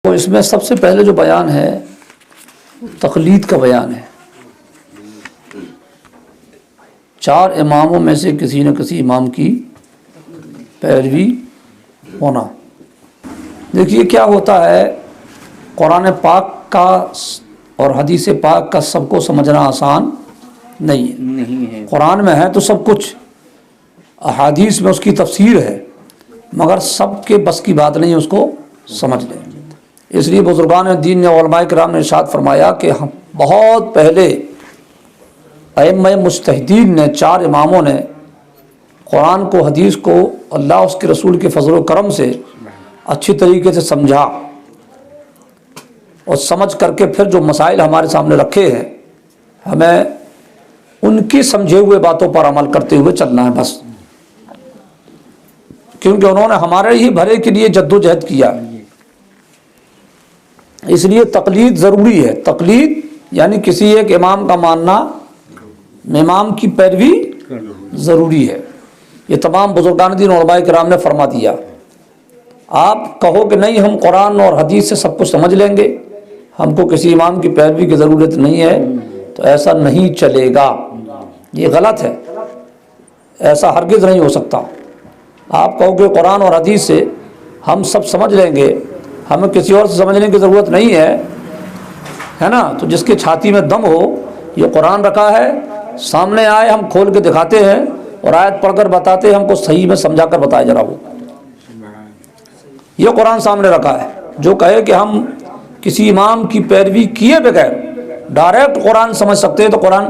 تو اس میں سب سے پہلے جو بیان ہے تقلید کا بیان ہے۔ چار اماموں میں سے کسی نہ کسی امام کی پیروی ہونا۔ دیکھیے کیا ہوتا ہے، قرآن پاک کا اور حدیث پاک کا سب کو سمجھنا آسان نہیں ہے۔ قرآن میں ہے تو سب کچھ، احادیث میں اس کی تفسیر ہے، مگر سب کے بس کی بات نہیں اس کو سمجھ لیں۔ اس لیے بزرگان دین نے، علماء کرام نے ارشاد فرمایا کہ ہم بہت پہلے ائمہ مجتہدین نے، چار اماموں نے قرآن کو، حدیث کو اللہ اس کے رسول کے فضل و کرم سے اچھی طریقے سے سمجھا، اور سمجھ کر کے پھر جو مسائل ہمارے سامنے رکھے ہیں ہمیں ان کی سمجھے ہوئے باتوں پر عمل کرتے ہوئے چلنا ہے بس، کیونکہ انہوں نے ہمارے ہی بھلے کے لیے جد و جہد کیا۔ اس لیے تقلید ضروری ہے۔ تقلید یعنی کسی ایک امام کا ماننا، امام کی پیروی ضروری ہے۔ یہ تمام بزرگان دین علماء کرام نے فرما دیا۔ آپ کہو کہ نہیں ہم قرآن اور حدیث سے سب کچھ سمجھ لیں گے، ہم کو کسی امام کی پیروی کی ضرورت نہیں ہے، تو ایسا نہیں چلے گا، یہ غلط ہے، ایسا ہرگز نہیں ہو سکتا۔ آپ کہو کہ قرآن اور حدیث سے ہم سب سمجھ لیں گے، ہمیں کسی اور سے سمجھنے کی ضرورت نہیں ہے نا، تو جس کے چھاتی میں دم ہو، یہ قرآن رکھا ہے، سامنے آئے ہم کھول کے دکھاتے ہیں اور آیت پڑھ کر بتاتے ہیں، ہم کو صحیح میں سمجھا کر بتائے ذرا وہ، یہ قرآن سامنے رکھا ہے۔ جو کہے کہ ہم کسی امام کی پیروی کیے بغیر ڈائریکٹ قرآن سمجھ سکتے ہیں، تو قرآن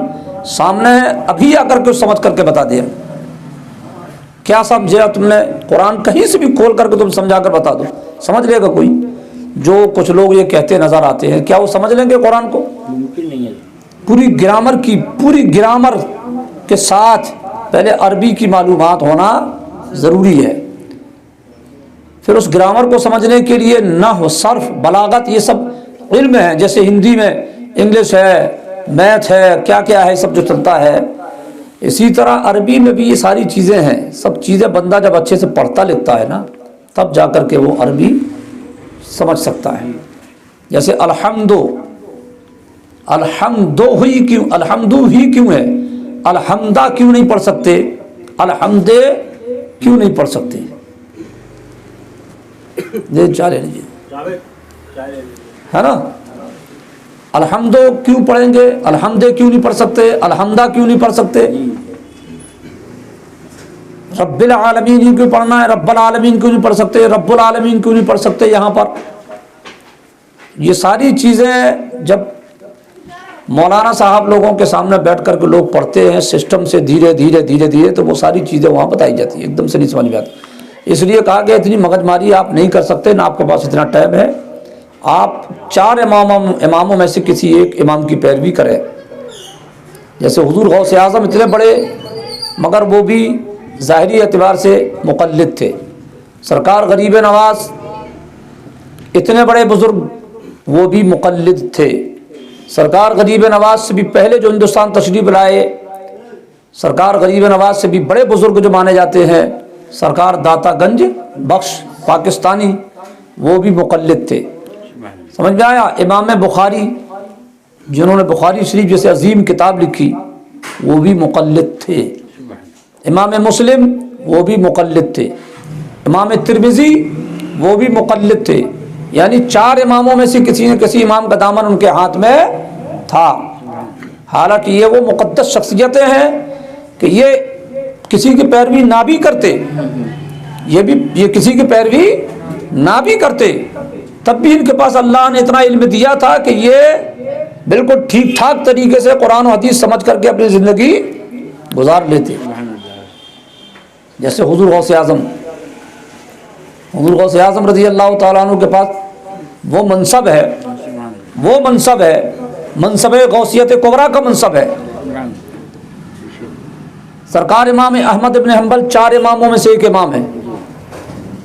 سامنے ابھی آ کر کے سمجھ کر کے بتا دیں، کیا سمجھا تم نے؟ قرآن کہیں سے بھی کھول کر کے تم سمجھا کر بتا دو، سمجھ لے گا کوئی؟ جو کچھ لوگ یہ کہتے نظر آتے ہیں، کیا وہ سمجھ لیں گے قرآن کو؟ ممکن نہیں ہے۔ پوری گرامر کے ساتھ پہلے عربی کی معلومات ہونا ضروری ہے، پھر اس گرامر کو سمجھنے کے لیے نحو، صرف، بلاغت، یہ سب علم ہے، جیسے ہندی میں انگلش ہے، میتھ ہے، کیا کیا ہے، سب جو چلتا ہے، اسی طرح عربی میں بھی یہ ساری چیزیں ہیں۔ سب چیزیں بندہ جب اچھے سے پڑھتا لکھتا ہے نا، تب جا کر کے وہ عربی سمجھ سکتا ہے۔ جیسے الحمد ہی کیوں ہے، الحمدہ کیوں نہیں پڑھ سکتے، الحمد کیوں نہیں پڑھ سکتے؟ چالے لیجیے، ہے نا، الحمد کیوں پڑھیں گے، الحمد کیوں نہیں پڑھ سکتے، الحمدہ کیوں نہیں پڑھ سکتے؟ رب العالمین کیوں پڑھنا ہے، رب العالمین کیوں نہیں پڑھ سکتے، رب العالمین کیوں نہیں پڑھ سکتے؟ یہاں پر یہ ساری چیزیں جب مولانا صاحب لوگوں کے سامنے بیٹھ کر کے لوگ پڑھتے ہیں سسٹم سے، دھیرے دھیرے تو وہ ساری چیزیں وہاں بتائی جاتی ہیں، ایک دم سے نہیں سمجھ میں آتی۔ اس لیے کہا کہ اتنی مغز ماری آپ نہیں کر سکتے، نہ آپ کے پاس اتنا ٹائم ہے، آپ چار اماموں میں سے کسی ایک امام کی پیروی کریں۔ جیسے حضور غوث اعظم اتنے بڑے، مگر وہ بھی ظاہری اعتبار سے مقلد تھے۔ سرکار غریب نواز اتنے بڑے بزرگ، وہ بھی مقلد تھے۔ سرکار غریب نواز سے بھی پہلے جو ہندوستان تشریف لائے، سرکار غریب نواز سے بھی بڑے بزرگ جو مانے جاتے ہیں، سرکار داتا گنج بخش پاکستانی، وہ بھی مقلد تھے۔ سمجھ میں آیا؟ امام بخاری جنہوں نے بخاری شریف جیسے عظیم کتاب لکھی، وہ بھی مقلد تھے۔ امام مسلم وہ بھی مقلد تھے۔ امام ترمذی وہ بھی مقلد تھے۔ یعنی چار اماموں میں سے کسی نہ کسی امام کا دامن ان کے ہاتھ میں تھا۔ حالانکہ یہ وہ مقدس شخصیتیں ہیں کہ یہ کسی کی پیروی نہ بھی کرتے، یہ کسی کی پیروی نہ بھی کرتے، تب بھی ان کے پاس اللہ نے اتنا علم دیا تھا کہ یہ بالکل ٹھیک ٹھاک طریقے سے قرآن و حدیث سمجھ کر کے اپنی زندگی گزار لیتے۔ جیسے حضور غوث اعظم رضی اللہ تعالیٰ عنہ کے پاس وہ منصب ہے، منصب غوثیت کبریٰ کا منصب ہے۔ سرکار امام احمد ابن حنبل چار اماموں میں سے ایک امام ہے،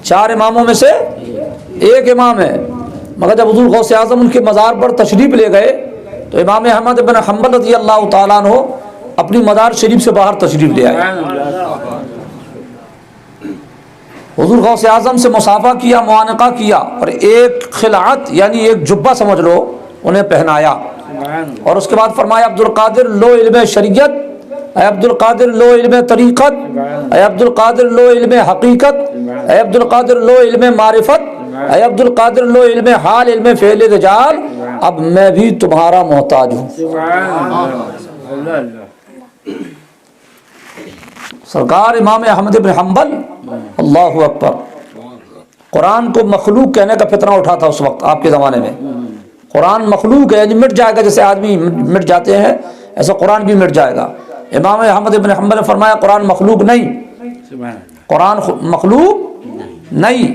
چار اماموں میں سے ایک امام ہے، مگر جب حضور غوث اعظم ان کے مزار پر تشریف لے گئے تو امام احمد ابن حنبل رضی اللہ تعالیٰ عنہ اپنی مزار شریف سے باہر تشریف لے آئے۔ حضور غوث اعظم سے مصافحہ کیا، معانقہ کیا، اور ایک خلعت یعنی ایک جبہ سمجھ لو انہیں پہنایا، اور اس کے بعد فرمایا عبد القادر لو علم شریعت، اے عبد القادر لو علم طریقت، اے عبد القادر لو علم حقیقت، اے عبد القادر لو علم معرفت، اے عبد القادر لو علم حال، علم فعل رجال، اب میں بھی تمہارا محتاج ہوں۔ سرکار امام احمد بن حنبل، اللہ اکبر، قرآن کو مخلوق کہنے کا فتنہ اٹھا تھا اس وقت آپ کے زمانے میں۔ قرآن مخلوق ہے، یعنی مٹ جائے گا، جیسے آدمی مٹ جاتے ہیں ایسا قرآن بھی مٹ جائے گا۔ امام احمد بن حنبل نے فرمایا قرآن مخلوق نہیں، قرآن مخلوق نہیں۔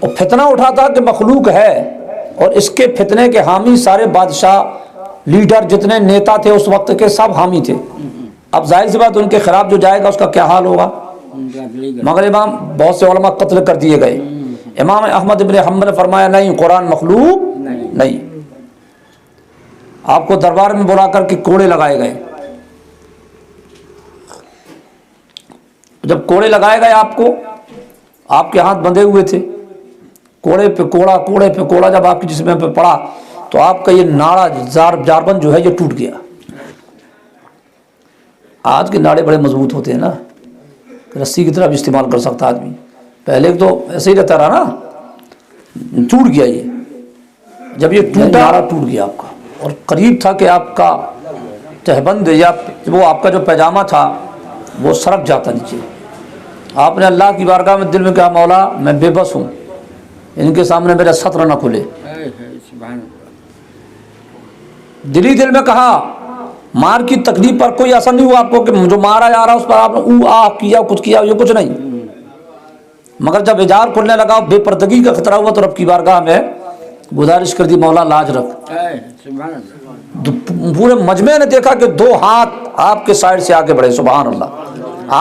اور فتنہ اٹھا تھا کہ مخلوق ہے، اور اس کے فتنے کے حامی سارے بادشاہ، لیڈر، جتنے نیتا تھے اس وقت کے سب حامی تھے۔ اب ظاہر سی بات ان کے خلاف جو جائے گا اس کا کیا حال ہوگا، مگر امام بہت سے علماء قتل کر دیے گئے۔ امام احمد بن حنبل نے فرمایا نہیں، قرآن مخلوق نہیں۔ آپ کو دربار میں بلا کر کے کوڑے لگائے گئے۔ جب کوڑے لگائے گئے آپ کو، آپ کے ہاتھ بندھے ہوئے تھے، کوڑے پہ کوڑا، کوڑے پہ کوڑا جب آپ کے جسم پہ پڑا تو آپ کا یہ ناڑا جاربند جو ہے یہ ٹوٹ گیا۔ آج کے ناڑے بڑے مضبوط ہوتے ہیں نا، رسی کی طرح بھی استعمال کر سکتا آدمی، پہلے تو ایسے ہی رہتا رہا نا، ٹوٹ گیا یہ۔ جب یہ ٹوٹا، ناڑا ٹوٹ گیا آپ کا، اور قریب تھا کہ آپ کا تہبند یا وہ آپ کا جو پیجامہ تھا وہ سرک جاتا نیچے۔ آپ نے اللہ کی بارگاہ میں دل میں کہا مولا میں بے بس ہوں، ان کے سامنے میرا سطر نہ کھلے۔ دلی دل میں کہا، مار کی تکلیف پر کوئی اثر نہیں ہوا آپ کو کہ جو مارا جا رہا اس پر آپ نے او آ کیا، کچھ کیا، یہ کچھ نہیں، مگر جب اجار کھلنے لگا، بے پردگی کا خطرہ ہوا تو رب کی بارگاہ میں گزارش کر دی مولا لاج رکھ۔ پورے مجمع نے دیکھا کہ دو ہاتھ آپ کے سائڈ سے آگے بڑھے، سبحان اللہ،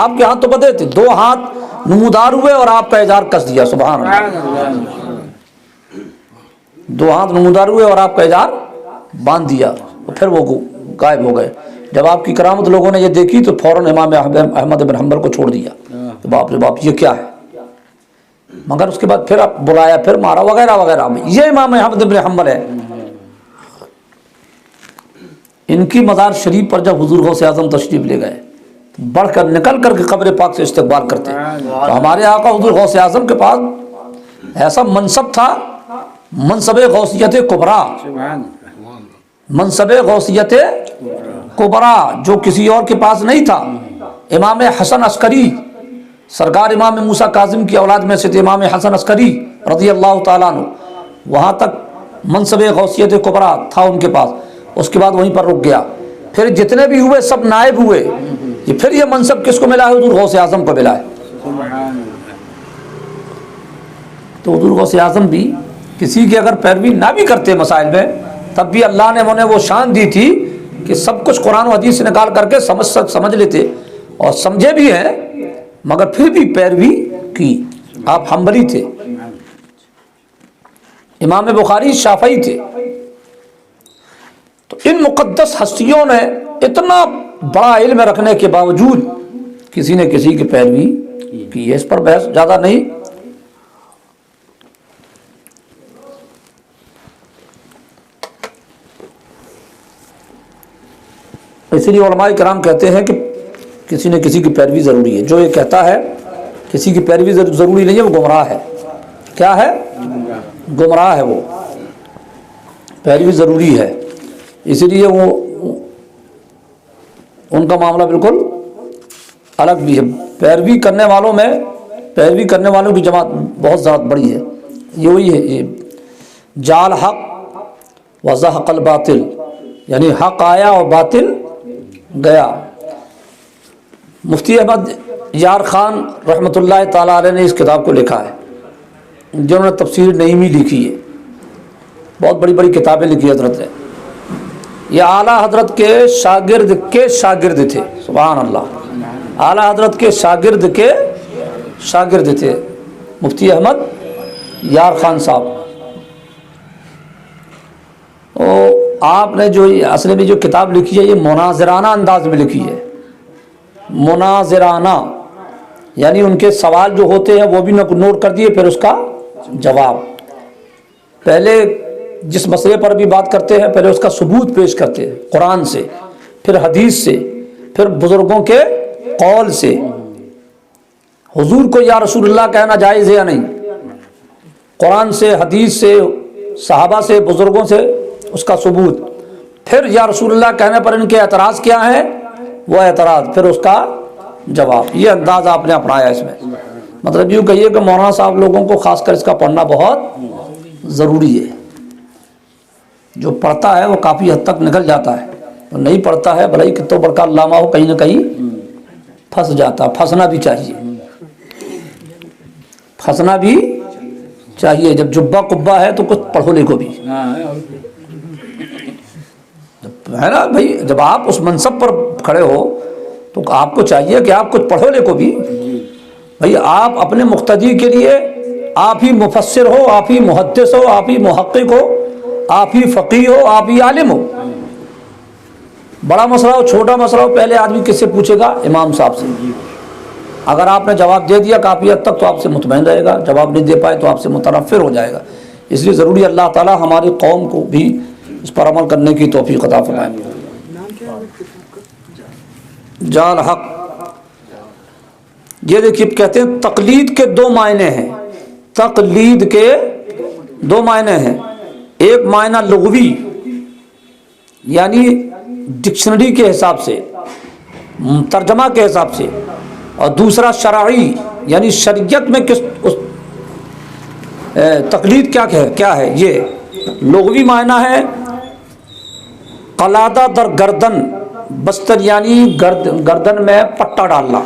آپ کے ہاتھ تو بدے تھے، دو ہاتھ نمودار ہوئے اور آپ کا اجار کس دیا، سبحان اللہ، دو ہاتھ نمودار ہوئے اور آپ کا اجار باندھ دیا، اور پھر وہ غائب ہو گئے۔ جب آپ کی کرامت لوگوں نے یہ دیکھی تو فوراً امام احمد بن حنبل کو چھوڑ دیا، باپ رے باپ یہ کیا ہے، مگر اس کے بعد پھر آپ بلایا، پھر مارا وغیرہ وغیرہ۔ یہ امام احمد بن حنبل ہے۔ ان کی مزار شریف پر جب حضور غوث اعظم تشریف لے گئے، بڑھ کر نکل کر کے قبر پاک سے استقبال کرتے، تو ہمارے آقا حضور غوث اعظم کے پاس ایسا منصب تھا، منصب غوثیت کبریٰ، منصب غوثیت کبریٰ جو کسی اور کے پاس نہیں تھا۔ امام حسن عسکری، سرکار امام موسیٰ کاظم کی اولاد میں سے تھے امام حسن عسکری رضی اللہ تعالیٰ عنہ، وہاں تک منصب غوثیت کبریٰ تھا ان کے پاس، اس کے بعد وہیں پر رک گیا۔ پھر جتنے بھی ہوئے سب نائب ہوئے، یہ پھر یہ منصب کس کو ملا ہے، حضور غوث اعظم کو ملا ہے۔ تو حضور غوث اعظم بھی کسی کی اگر پیروی نہ بھی کرتے مسائل میں، تب بھی اللہ نے انہیں وہ شان دی تھی کہ سب کچھ قرآن و حدیث سے نکال کر کے سمجھ لیتے، اور سمجھے بھی ہیں، مگر پھر بھی پیروی کی۔ آپ حنبلی تھے، امام بخاری شافعی تھے، تو ان مقدس ہستیوں نے اتنا بڑا علم رکھنے کے باوجود کسی نے کسی کی پیروی کی ہے، اس پر بحث زیادہ نہیں۔ اسی لیے علماء کرام کہتے ہیں کہ کسی نے کسی کی پیروی ضروری ہے۔ جو یہ کہتا ہے کسی کی پیروی ضروری نہیں ہے، وہ گمراہ ہے۔ کیا ہے؟ گمراہ ہے، وہ پیروی ضروری ہے۔ اسی لیے وہ ان کا معاملہ بالکل الگ بھی ہے۔ پیروی کرنے والوں میں، پیروی کرنے والوں کی جماعت بہت زیادہ بڑی ہے۔ یہ وہی ہے، یہ جال حق و زحق الباطل، یعنی حق آیا اور باطل گیا۔ مفتی احمد یار خان رحمۃ اللہ تعالیٰ علیہ نے اس کتاب کو لکھا ہے، جنہوں نے تفسیر نعیمی لکھی ہے، بہت بڑی بڑی کتابیں لکھی حضرت نے۔ یہ اعلیٰ حضرت کے شاگرد تھے، سبحان اللہ، اعلیٰ حضرت کے شاگرد تھے مفتی احمد یار خان صاحب۔ آپ نے جو اصل میں جو کتاب لکھی ہے یہ مناظرانہ انداز میں لکھی ہے، مناظرانہ، یعنی ان کے سوال جو ہوتے ہیں وہ بھی نوٹ کر دیے، پھر اس کا جواب. پہلے جس مسئلے پر بھی بات کرتے ہیں پہلے اس کا ثبوت پیش کرتے ہیں قرآن سے، پھر حدیث سے، پھر بزرگوں کے قول سے. حضور کو یا رسول اللہ کہنا جائز ہے یا نہیں، قرآن سے، حدیث سے، صحابہ سے، بزرگوں سے اس کا ثبوت. پھر یا رسول اللہ کہنے پر ان کے اعتراض کیا ہے، وہ اعتراض، پھر اس کا جواب. یہ انداز آپ نے اپنایا اس میں. مطلب یوں کہیے کہ مولانا صاحب لوگوں کو خاص کر اس کا پڑھنا بہت ضروری ہے. جو پڑھتا ہے وہ کافی حد تک نکل جاتا ہے، تو نہیں پڑھتا ہے بھلائی کتنا بڑا علامہ ہو کہیں نہ کہیں پھنس جاتا. پھنسنا بھی چاہیے، پھنسنا بھی چاہیے. جب جبہ قبہ ہے تو کچھ پڑھو لکھو بھی ہے نا بھائی. جب آپ اس منصب پر کھڑے ہو تو آپ کو چاہیے کہ آپ کچھ پڑھو لکھو بھی بھائی. آپ اپنے مقتدی کے لیے آپ ہی مفسر ہو، آپ ہی محدث ہو، آپ ہی محقق ہو، آپ ہی فقیہ ہو، آپ ہی عالم ہو. بڑا مسئلہ ہو، چھوٹا مسئلہ ہو، پہلے آدمی کس سے پوچھے گا؟ امام صاحب سے. اگر آپ نے جواب دے دیا کافی حد تک تو آپ سے مطمئن رہے گا، جواب نہیں دے پائے تو آپ سے متنفر ہو جائے گا. اس لیے ضروری اللہ تعالی ہماری قوم کو بھی اس پر عمل کرنے کی توفیق عطا فرمائے. جال حق، یہ دیکھیے کہتے ہیں تقلید کے دو معنی ہیں. تقلید کے دو معنی ہیں. ایک معنی لغوی یعنی ڈکشنری کے حساب سے، ترجمہ کے حساب سے، اور دوسرا شرعی یعنی شریعت میں کس تقلید کیا ہے. یہ لغوی معنی ہے قلادہ در گردن، بستر یعنی گردن میں پٹا ڈالنا،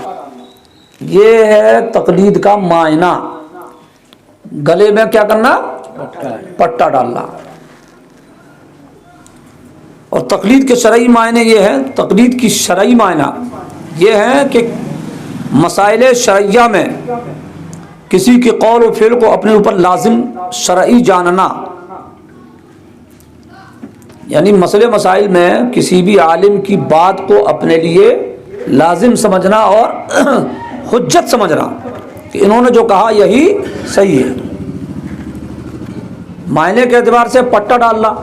یہ ہے تقلید کا معنی. گلے میں کیا کرنا؟ پٹا ڈالنا. اور تقلید کے شرعی معنی یہ ہے، تقلید کی شرعی معنی یہ ہے کہ مسائل شرعیہ میں کسی کے قول و فعل کو اپنے اوپر لازم شرعی جاننا. یعنی مسئلے مسائل میں کسی بھی عالم کی بات کو اپنے لیے لازم سمجھنا اور حجت سمجھنا کہ انہوں نے جو کہا یہی صحیح ہے. معنی کے اعتبار سے پٹا ڈالنا،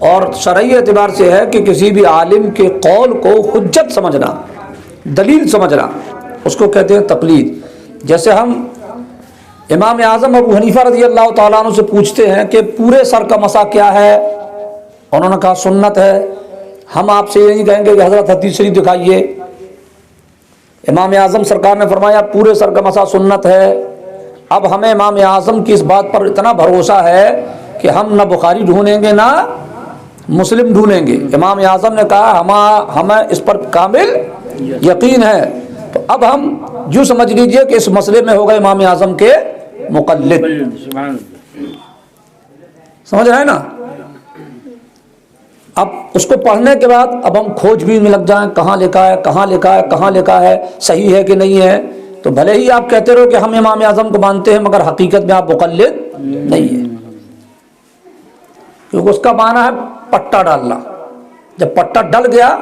اور شرعی اعتبار سے ہے کہ کسی بھی عالم کے قول کو حجت سمجھنا، دلیل سمجھنا، اس کو کہتے ہیں تقلید. جیسے ہم امام اعظم ابو حنیفہ رضی اللہ تعالیٰ عنہ سے پوچھتے ہیں کہ پورے سر کا مسح کیا ہے، انہوں نے کہا سنت ہے. ہم آپ سے یہ نہیں کہیں گے کہ حضرت حدیث شریف دکھائیے. امام اعظم سرکار نے فرمایا پورے سر کا مسح سنت ہے. اب ہمیں امام اعظم کی اس بات پر اتنا بھروسہ ہے کہ ہم نہ بخاری ڈھونڈیں گے نہ مسلم ڈھونڈیں گے. امام اعظم نے کہا ہمیں اس پر کامل یقین ہے. تو اب ہم یوں سمجھ لیجئے کہ اس مسئلے میں ہوگا امام اعظم کے مقلد. سمجھ رہے ہیں نا؟ اب اس کو پڑھنے کے بعد اب ہم کھوج بین میں لگ جائیں، کہاں لکھا ہے، کہاں لکھا ہے، کہاں لکھا ہے، صحیح ہے کہ نہیں ہے. تو بھلے ہی آپ کہتے رہو کہ ہم امام اعظم کو مانتے ہیں مگر حقیقت میں آپ مقلد نہیں ہے، کیونکہ اس کا معنی ہے پٹا ڈالنا. جب پٹا ڈل گیا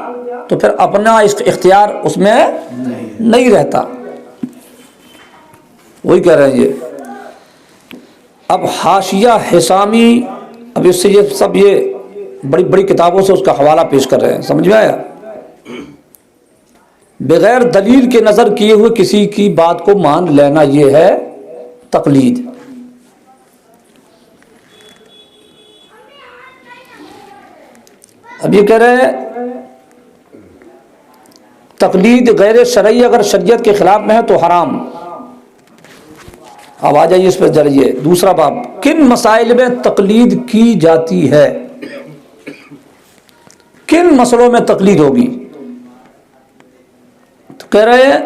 تو پھر اپنا اختیار اس میں نہیں رہتا. وہی کہہ رہے ہیں یہ. اب حاشیہ حسامی، اب اس سے یہ سب یہ بڑی بڑی کتابوں سے اس کا حوالہ پیش کر رہے ہیں. سمجھ میں آیا؟ بغیر دلیل کے نظر کیے ہوئے کسی کی بات کو مان لینا یہ ہے تقلید. اب یہ کہہ رہے ہیں تقلید غیر شرعی اگر شریعت کے خلاف میں ہے تو حرام. اب آ جائیے اس پہ ذریعے دوسرا باب. کن مسائل میں تقلید کی جاتی ہے؟ کن مسئلوں میں تقلید ہوگی؟ تو کہہ رہے ہیں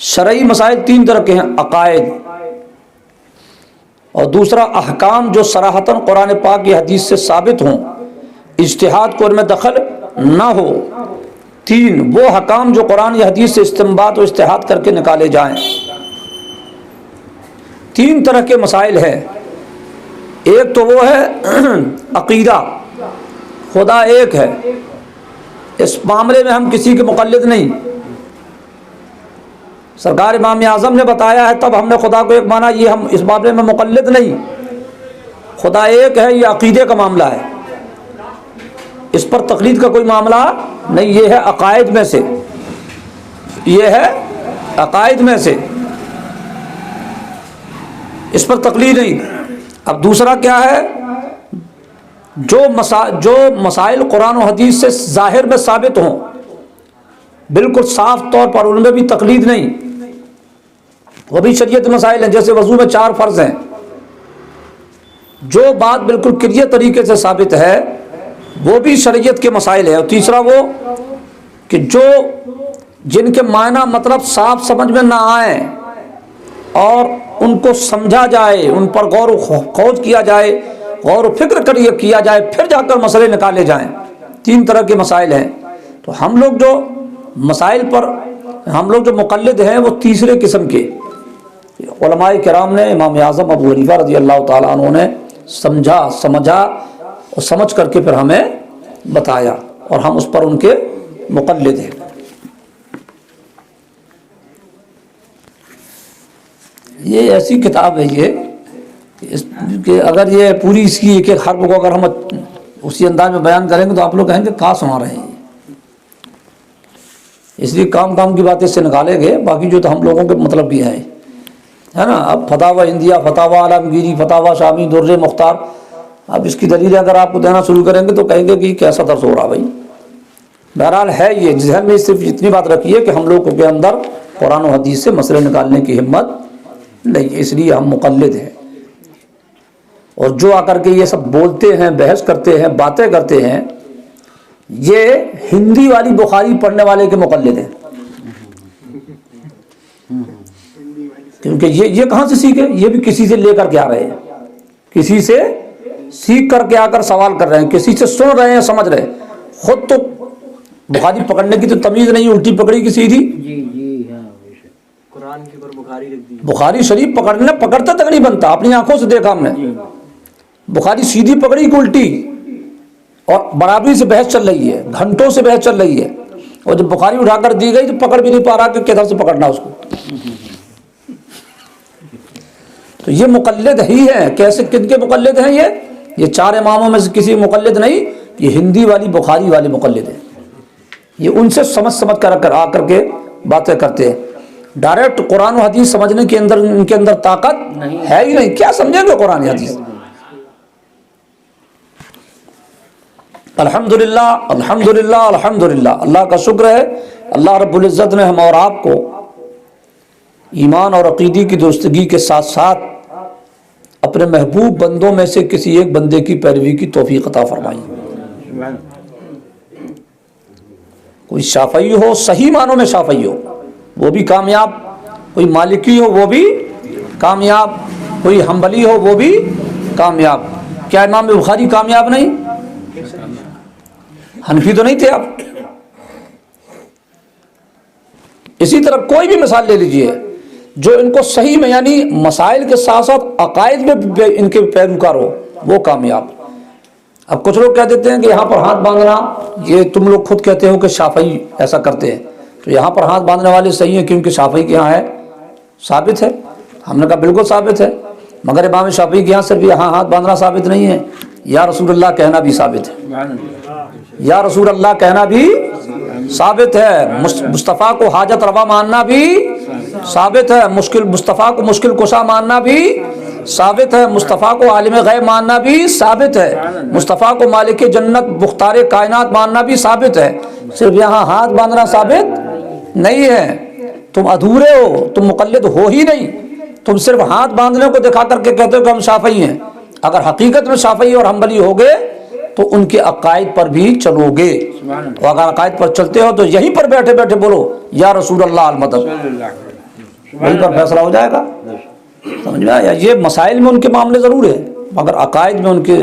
شرعی مسائل تین طرح کے ہیں: عقائد، اور دوسرا احکام جو صراحتاً قرآن پاک کی حدیث سے ثابت ہوں، اجتہاد کو ان میں دخل نہ ہو. تین وہ حکام جو قرآن یا حدیث سے استنباط و اجتہاد کر کے نکالے جائیں. تین طرح کے مسائل ہیں. ایک تو وہ ہے عقیدہ، خدا ایک ہے، اس معاملے میں ہم کسی کے مقلد نہیں. سرکار امام اعظم نے بتایا ہے تب ہم نے خدا کو ایک مانا. یہ ہم اس معاملے میں مقلد نہیں، خدا ایک ہے، یہ عقیدے کا معاملہ ہے، اس پر تقلید کا کوئی معاملہ نہیں. یہ ہے عقائد میں سے، یہ ہے عقائد میں سے، اس پر تقلید نہیں. اب دوسرا کیا ہے، جو مسائل قرآن و حدیث سے ظاہر میں ثابت ہوں بالکل صاف طور پر، ان میں بھی تقلید نہیں، وہ بھی شریعت مسائل ہیں. جیسے وضو میں 4 فرض ہیں، جو بات بالکل کلیئر طریقے سے ثابت ہے وہ بھی شریعت کے مسائل ہے. اور تیسرا وہ کہ جن کے معنی مطلب صاف سمجھ میں نہ آئیں اور ان کو سمجھا جائے، ان پر غور و خوض کیا جائے، غور و فکر کیا جائے، پھر جا کر مسئلے نکالے جائیں. 3 طرح کے مسائل ہیں. تو ہم لوگ جو مسائل پر جو مقلد ہیں وہ تیسرے قسم کے. علماء کرام نے، امام اعظم ابو حنیفہ رضی اللہ تعالیٰ عنہ نے سمجھا اور سمجھ کر کے پھر ہمیں بتایا، اور ہم اس پر ان کے مقلد ہیں. یہ ایسی کتاب ہے کہ اگر یہ پوری اس کی ایک ایک حرف کو اگر ہم اسی انداز میں بیان کریں گے تو آپ لوگ کہیں گے کہاں سنا رہے ہیں. اس لیے کام کی باتیں سے نکالے گئے، باقی جو تو ہم لوگوں کے مطلب بھی ہے نا. اب فتاوی ہندیہ، فتاوی عالمگیری، فتاوی شامی، در مختار، اب اس کی دلیلیں اگر آپ کو دینا شروع کریں گے تو کہیں گے کہ یہ کیسا درس ہو رہا بھائی. بہرحال ہے یہ ذہن میں صرف اتنی بات رکھیے کہ ہم لوگوں کے اندر قرآن و حدیث سے مسئلے نکالنے کی ہمت نہیں، اس لیے ہم مقلد ہیں. اور جو آ کر کے یہ سب بولتے ہیں، بحث کرتے ہیں، باتیں کرتے ہیں، یہ ہندی والی بخاری پڑھنے والے کے مقلد ہیں. کیونکہ یہ کہاں سے سیکھے؟ یہ بھی کسی سے لے کر کے آ رہے ہیں، کسی سے سیکھ کر کے آ کر سوال کر رہے ہیں، کسی سے سن رہے ہیں، سمجھ رہے ہیں. خود تو بخاری پکڑنے کی تو تمیز نہیں، الٹی پکڑی کی سیدھی. قرآن کے اوپر بخاری رکھ دی. بخاری شریف پکڑتا تک نہیں بنتا، اپنی آنکھوں سے دیکھا ہم نے. بخاری سیدھی پکڑی کی الٹی، اور برابری سے بحث چل رہی ہے، گھنٹوں سے بحث چل رہی ہے. اور جب بخاری اٹھا کر دی گئی تو پکڑ بھی نہیں پا رہا کہ کدھر سے پکڑنا اس کو. تو یہ مقلد ہی ہیں. کیسے کن کے مقلد ہیں؟ یہ 4 اماموں میں سے کسی مقلد نہیں، یہ ہندی والی بخاری والے مقلد ہیں. یہ ان سے سمجھ کر آ کر کے باتیں کرتے ہیں. ڈائریکٹ قرآن و حدیث سمجھنے کے اندر ان کے اندر طاقت ہے ہی نہیں. کیا سمجھیں گے قرآن حدیث؟ الحمدللہ الحمدللہ الحمدللہ. اللہ کا شکر ہے، اللہ رب العزت نے ہم اور آپ کو ایمان اور عقیدے کی درستگی کے ساتھ ساتھ اپنے محبوب بندوں میں سے کسی ایک بندے کی پیروی کی توفیق عطا فرمائی. کوئی شافعی ہو، صحیح معنوں میں شافعی ہو، وہ بھی کامیاب. کوئی مالکی ہو، وہ بھی کامیاب. کوئی حنبلی ہو، وہ بھی کامیاب. کیا امام بخاری کامیاب نہیں؟ حنفی تو نہیں تھے آپ. اسی طرح کوئی بھی مثال لے لیجئے جو ان کو صحیح میں، یعنی مسائل کے ساتھ ساتھ عقائد میں ان کے پیروکار ہو، وہ کامیاب. اب کچھ لوگ کہہ دیتے ہیں کہ یہاں پر ہاتھ باندھنا، یہ تم لوگ خود کہتے ہو کہ شافعی ایسا کرتے ہیں، تو یہاں پر ہاتھ باندھنے والے صحیح ہیں کیونکہ شافعی کے یہاں ہے، ثابت ہے. ہم نے کہا بالکل ثابت ہے، مگر امام شافعی کے یہاں صرف یہاں ہاتھ باندھنا ثابت نہیں ہے، یا رسول اللہ کہنا بھی ثابت ہے. یا رسول اللہ کہنا بھی ثابت ہے. مصطفیٰ کو حاجت روا ماننا بھی ثابت ہے. مصطفیٰ کو مشکل کشا ماننا بھی ثابت ہے. مصطفیٰ کو عالم غیب ماننا بھی ثابت ہے. مصطفیٰ کو مالک جنت مختار کائنات ماننا بھی ثابت ہے. صرف یہاں ہاتھ باندھنا ثابت نہیں ہے. تم ادھورے ہو، تم مقلد ہو ہی نہیں. تم صرف ہاتھ باندھنے کو دکھا کر کے کہتے ہو کہ ہم شافعی ہیں. اگر حقیقت میں شافعی اور حنبلی ہوگے تو ان کے عقائد پر بھی چلو گے. تو اگر عقائد پر چلتے ہو تو یہیں پر بیٹھے بیٹھے بولو یا رسول اللہ المدد، وہیں پر فیصلہ ہو جائے گا. سمجھ میں آیا؟ یہ مسائل میں ان کے معاملے ضرور ہیں مگر عقائد میں ان کے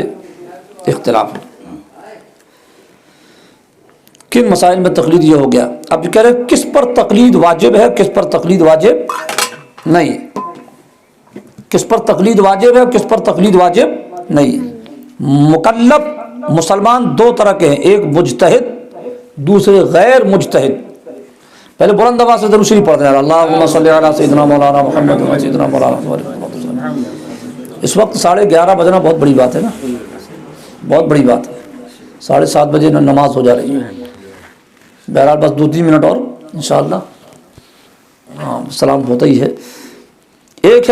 اختلاف ہے. کن مسائل میں تقلید یہ ہو گیا. اب کہہ رہے کس پر تقلید واجب ہے، کس پر تقلید واجب نہیں. کس پر تقلید واجب ہے، کس پر تقلید واجب نہیں. مکلف مسلمان 2 طرح کے ہیں، ایک مجتہد، دوسرے غیر مجتہد. پہلے بلند آواز سے درود شریف پڑھتے ہیں اللہم صلی علی سیدنا مولانا محمد و سیدنا مولانا محمد۔ اس وقت 11:30 بجنا بہت بڑی بات ہے نا، بہت بڑی بات ہے، 7:30 بجے نماز ہو جا رہی ہے۔ بہرحال بس 2-3 منٹ اور انشاءاللہ سلام ہوتا ہی ہے۔ ایک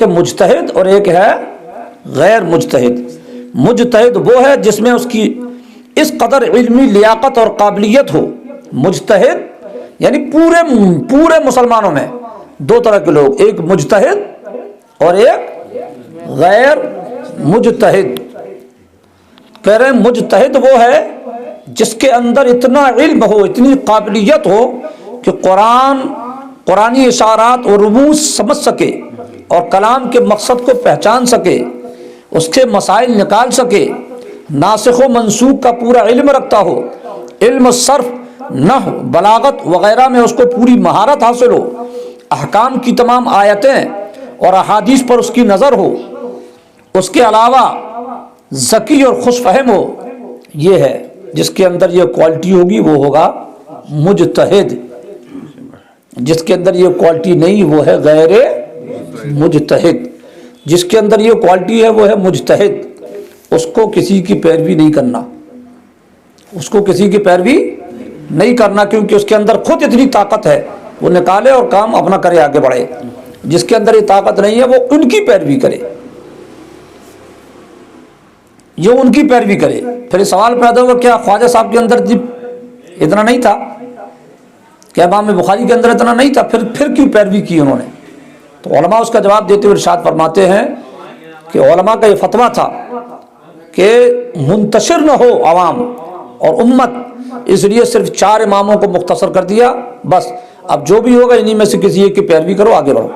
ہے مجتہد اور ایک ہے غیر مجتہد۔ مجتہد وہ ہے جس میں اس کی اس قدر علمی لیاقت اور قابلیت ہو۔ مجتہد یعنی پورے مسلمانوں میں 2 طرح کے لوگ، ایک مجتہد اور ایک غیر مجتہد۔ کہہ رہے ہیں مجتہد وہ ہے جس کے اندر اتنا علم ہو، اتنی قابلیت ہو کہ قرآنی اشارات اور رموز سمجھ سکے اور کلام کے مقصد کو پہچان سکے، اس کے مسائل نکال سکے، ناسخ و منسوخ کا پورا علم رکھتا ہو، علم صرف، نحو، بلاغت وغیرہ میں اس کو پوری مہارت حاصل ہو، احکام کی تمام آیتیں اور احادیث پر اس کی نظر ہو، اس کے علاوہ ذکی اور خوش فہم ہو۔ یہ ہے جس کے اندر یہ کوالٹی ہوگی وہ ہوگا مجتہد۔ جس کے اندر یہ کوالٹی نہیں وہ ہے غیر مجتہد۔ جس کے اندر یہ کوالٹی ہے وہ ہے مجتہد۔ اس کو کسی کی پیروی نہیں کرنا، اس کو کسی کی پیروی نہیں کرنا، کیونکہ اس کے اندر خود اتنی طاقت ہے، وہ نکالے اور کام اپنا کرے، آگے بڑھے۔ جس کے اندر یہ طاقت نہیں ہے وہ ان کی پیروی کرے، یہ ان کی پیروی کرے۔ پھر سوال پیدا ہوگا کیا خواجہ صاحب کے اندر اتنا نہیں تھا؟ کیا امام بخاری کے اندر اتنا نہیں تھا؟ پھر کیوں پیروی کی انہوں نے؟ تو علماء اس کا جواب دیتے ہوئے ارشاد فرماتے ہیں کہ علماء کا یہ فتویٰ تھا کہ منتشر نہ ہو عوام اور امت، اس لیے صرف 4 اماموں کو مختصر کر دیا، بس اب جو بھی ہوگا انہی میں سے کسی ایک کی پیروی کرو، آگے بڑھو۔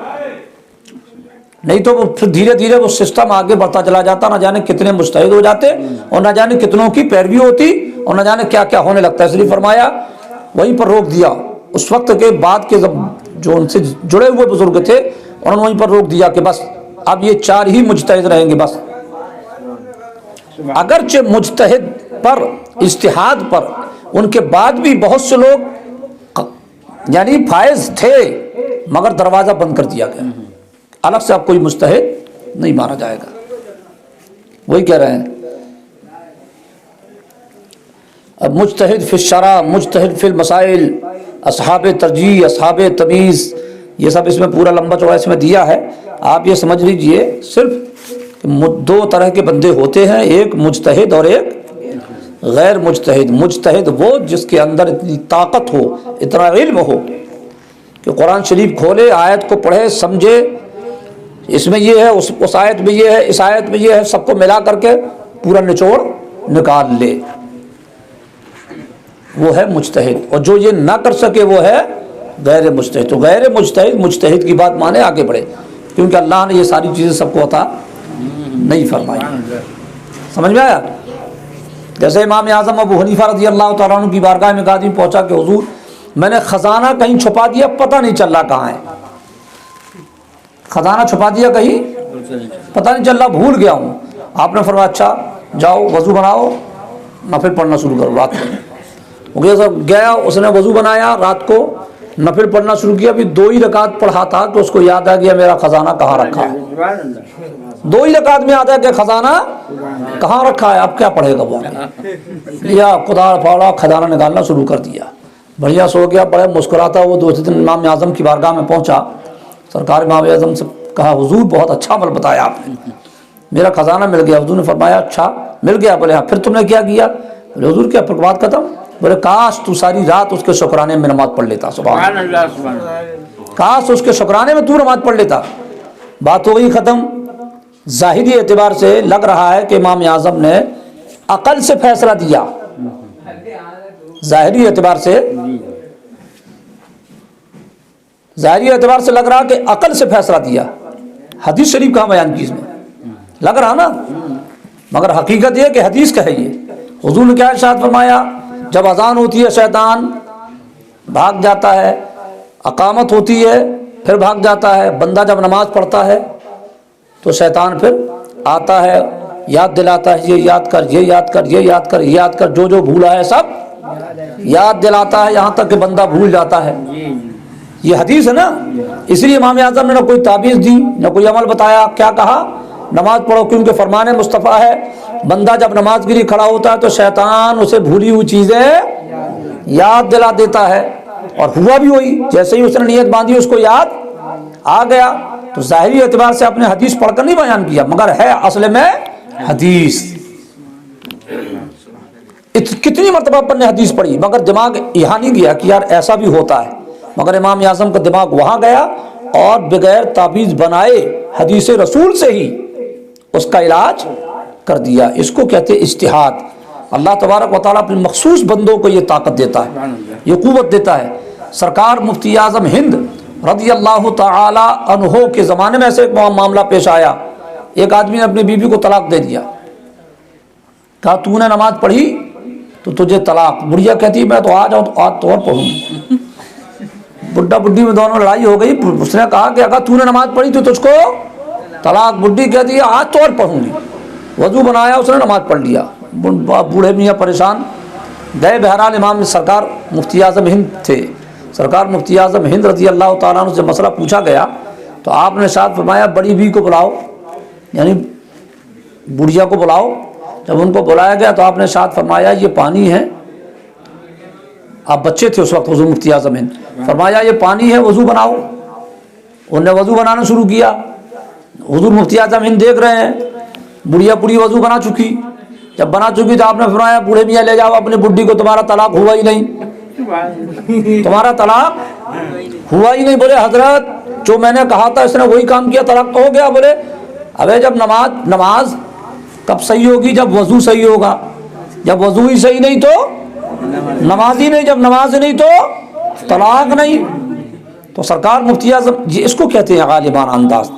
نہیں تو پھر دھیرے دھیرے وہ سسٹم آگے بڑھتا چلا جاتا، نہ جانے کتنے مجتہد ہو جاتے اور نہ جانے کتنوں کی پیروی ہوتی اور نہ جانے کیا کیا ہونے لگتا ہے۔ اس لیے فرمایا وہیں پر روک دیا۔ اس وقت کے بعد کے جو ان سے جڑے ہوئے بزرگ تھے انہوں نے وہیں پر روک دیا کہ بس اب یہ 4 ہی مجتہد رہیں گے بس۔ اگرچہ مجتہد پر، اجتہاد پر ان کے بعد بھی بہت سے لوگ یعنی فائز تھے، مگر دروازہ بند کر دیا گیا، الگ سے اب کوئی مجتہد نہیں مانا جائے گا۔ وہی کہہ رہے ہیں اب مجتہد فی الشرع، مجتہد فی المسائل، اصحاب ترجیح، اصحاب تمیز، یہ سب اس میں پورا لمبا چوڑا اس میں دیا ہے۔ آپ یہ سمجھ لیجئے صرف 2 طرح کے بندے ہوتے ہیں، ایک مجتہد اور ایک غیر مجتہد۔ مجتہد وہ جس کے اندر اتنی طاقت ہو، اتنا علم ہو کہ قرآن شریف کھولے، آیت کو پڑھے، سمجھے، اس میں یہ ہے، اس آیت میں یہ ہے، اس آیت میں یہ ہے، سب کو ملا کر کے پورا نچوڑ نکال لے، وہ ہے مجتہد۔ اور جو یہ نہ کر سکے وہ ہے غیر مجتہد۔ تو غیر مجتہد مجتہد کی بات مانے، آگے بڑھے، کیونکہ اللہ نے یہ ساری چیزیں سب کو عطا نہیں فرمائی۔ سمجھ میں آیا؟ جیسے امام اعظم ابو حنیفہ رضی اللہ تعالیٰ عنہ کی بارگاہ میں ایک آدمی پہنچا کہ حضور میں نے خزانہ کہیں چھپا دیا، پتہ نہیں چل رہا کہاں ہے، خزانہ چھپا دیا کہیں پتہ نہیں چل رہا، بھول گیا ہوں۔ آپ نے فرمایا اچھا جاؤ وضو بناؤ، نفل پڑھنا شروع کرو رات کو۔ وہ گیا، اس نے وضو بنایا، رات کو نفل پڑھنا شروع کیا۔ ابھی 2 ہی رکعت پڑھا تھا تو اس کو یاد آ گیا میرا خزانہ کہاں رکھا ہے۔ 2 ہی رکعت میں آتا ہے کہ خزانہ کہاں رکھا ہے، اب کیا پڑھے گا وہ؟ لیا خدا پڑھا، خزانہ نکالنا شروع کر دیا، بڑھیا سو گیا، بڑے مسکراتا وہ 2 دن امام اعظم کی بارگاہ میں پہنچا۔ سرکار امام اعظم سے کہا حضور بہت اچھا عمل بتایا آپ نے، میرا خزانہ مل گیا۔ حضور نے فرمایا اچھا مل گیا؟ بولے ہاں۔ پھر تم نے کیا کیا؟ بولے حضور کیا پھر بات ختم؟ بولے کاش تو ساری رات اس کے شکرانے میں نماز پڑھ لیتا۔ سبحان اللہ، کاش اس کے شکرانے میں تو نماز پڑھ لیتا۔ بات ہو گئی ختم۔ ظاہری اعتبار سے لگ رہا ہے کہ امام اعظم نے عقل سے فیصلہ دیا، ظاہری اعتبار سے لگ رہا کہ عقل سے فیصلہ دیا۔ حدیث شریف کہاں بیان کی اس میں؟ لگ رہا نا، مگر حقیقت یہ کہ حدیث کا ہے یہ۔ حضور نے کیا ارشاد فرمایا؟ جب اذان ہوتی ہے شیطان بھاگ جاتا ہے، اقامت ہوتی ہے پھر بھاگ جاتا ہے، بندہ جب نماز پڑھتا ہے تو شیطان پھر آتا ہے، یاد دلاتا ہے یہ یاد کر، یہ یاد کر، یہ یاد کر، یہ یاد کر، جو جو بھولا ہے سب یاد دلاتا ہے یہاں تک کہ بندہ بھول جاتا ہے. یہ حدیث ہے نا, اس لیے امام اعظم نے نہ کوئی تعبیذ دی نہ کوئی عمل بتایا. کیا کہا؟ نماز پڑھو, کیونکہ فرمان مصطفیٰ ہے بندہ جب نماز کے لیے کھڑا ہوتا ہے تو شیطان اسے بھولی ہوئی چیزیں یاد دلا دیتا ہے. اور ہوا بھی وہی, جیسے ہی اس نے نیت باندھی اس کو یاد آ گیا. تو ظاہری اعتبار سے آپ نے حدیث پڑھ کر نہیں بیان کیا, مگر ہے اصل میں حدیث. کتنی مرتبہ پر نے حدیث پڑھی مگر دماغ یہاں نہیں گیا کہ یار ایسا بھی ہوتا ہے, مگر امام اعظم کا دماغ وہاں گیا اور بغیر تعبیذ بنائے حدیث رسول سے ہی اس کا علاج کر دیا. اس کو کہتے اجتہاد. اللہ تبارک و تعالیٰ اپنے مخصوص بندوں کو یہ طاقت دیتا ہے, یہ قوت دیتا ہے. سرکار مفتی اعظم ہند رضی اللہ تعالی عنہ کے زمانے میں ایسے ایک معاملہ پیش آیا. ایک آدمی نے اپنی بیوی کو طلاق دے دیا, کہا تو نے نماز پڑھی تو تجھے طلاق. بڑھیا کہتی میں تو آج تو اور پڑھوں گی. بڈھا بڈھی میں دونوں لڑائی ہو گئی. اس نے کہا کہ اگر تو نے نماز پڑھی تو تجھ کو طلاق. بڈھی کہتی ہے آج تو اور پڑھوں گی. وضو بنایا, اس نے نماز پڑھ لیا. بوڑھے میاں پریشان گئے. بہرحال امام سرکار مفتی اعظم ہند تھے. سرکار مفتی اعظم ہند رضی اللہ تعالیٰ عنہ سے مسئلہ پوچھا گیا تو آپ نے ارشاد فرمایا بڑی بیوی کو بلاؤ, یعنی بڑھیا کو بلاؤ. جب ان کو بلایا گیا تو آپ نے ارشاد فرمایا یہ پانی ہے. آپ بچے تھے اس وقت حضور مفتی اعظم ہند. فرمایا یہ پانی ہے, وضو بناؤ. انہوں نے وضو بنانا شروع کیا. حضور مفتی اعظم ہند دیکھ رہے ہیں بڑھیا پوری وضو بنا چکی. جب بنا چکی تو آپ نے فرمایا بوڑھے میاں لے جاؤ اپنی بڈھی کو, تمہارا طلاق ہوا ہی نہیں, تمہارا طلاق ہوا ہی نہیں. بولے حضرت جو میں نے کہا تھا اس نے وہی کام کیا, طلاق تو ہو گیا. بولے ابے جب نماز کب صحیح ہوگی؟ جب وضو صحیح ہوگا. جب وضو ہی صحیح نہیں تو نماز ہی نہیں, جب نماز نہیں تو طلاق نہیں. تو سرکار مفتی اعظم جی اس کو کہتے ہیں غالبانہ انداز.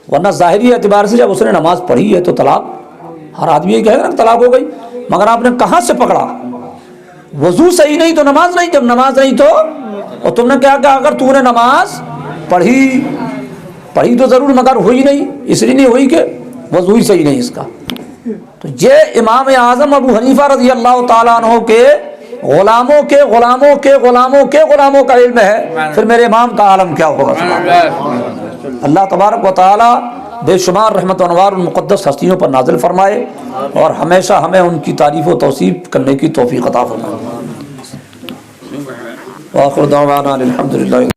ورنہ ظاہری اعتبار سے جب اس نے نماز پڑھی ہے تو طلاق, ہر آدمی یہ کہے گا نا طلاق ہو گئی. مگر آپ نے کہاں سے پکڑا؟ وضو صحیح نہیں تو نماز نہیں, جب نماز نہیں تو. اور تم نے کیا کہا اگر تو نے نماز پڑھی تو ضرور مگر ہوئی نہیں, اس لیے نہیں ہوئی کہ وضو ہی صحیح نہیں اس کا. تو یہ امام اعظم ابو حنیفہ رضی اللہ تعالیٰ عنہ کے غلاموں کے غلاموں کے غلاموں کے غلاموں کا علم ہے, پھر میرے امام کا عالم کیا ہوگا. اللہ تبارک و تعالیٰ بے شمار رحمت و انوار المقدس ہستیوں پر نازل فرمائے اور ہمیشہ ہمیں ان کی تعریف و توصیف کرنے کی توفیق عطا فرمائے. وآخر دعوانا الحمدللہ.